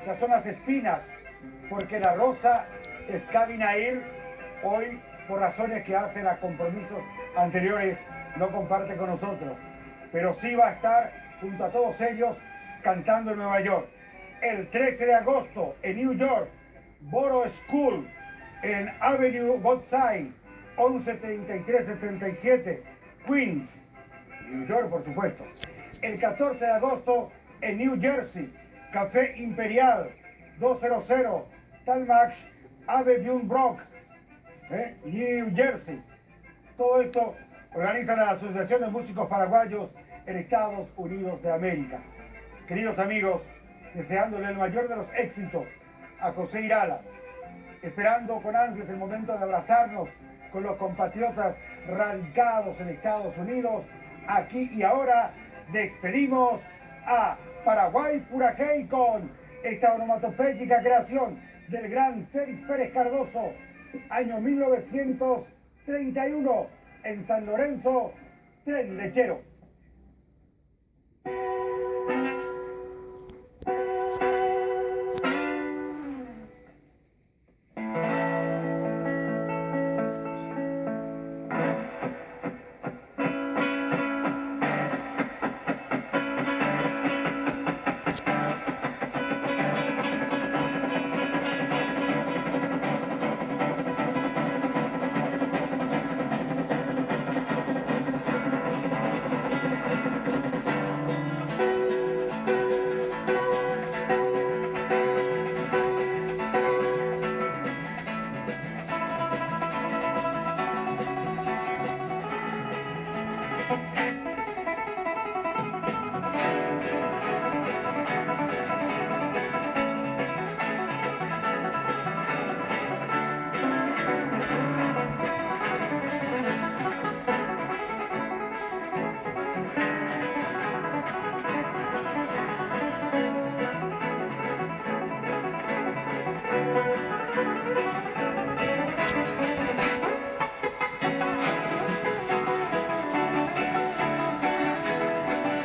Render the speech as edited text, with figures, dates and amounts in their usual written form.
Estas son las espinas, porque la rosa es Cabinair, hoy por razones que hacen a compromisos anteriores no comparte con nosotros, pero sí va a estar junto a todos ellos cantando en Nueva York. El 13 de agosto en New York, Borough School, en Avenue Woodside, 113377, Queens, New York por supuesto. El 14 de agosto en New Jersey, Café Imperial, 200 Talmadge Avenue Brook, New Jersey. Todo esto organiza la Asociación de Músicos Paraguayos en Estados Unidos de América. Queridos amigos, deseándole el mayor de los éxitos a José Irala, esperando con ansias el momento de abrazarnos con los compatriotas radicados en Estados Unidos. Aquí y ahora despedimos a Paraguay Purajey con esta onomatopéyica creación del gran Félix Pérez Cardoso, año 1931, en San Lorenzo, Tren Lechero.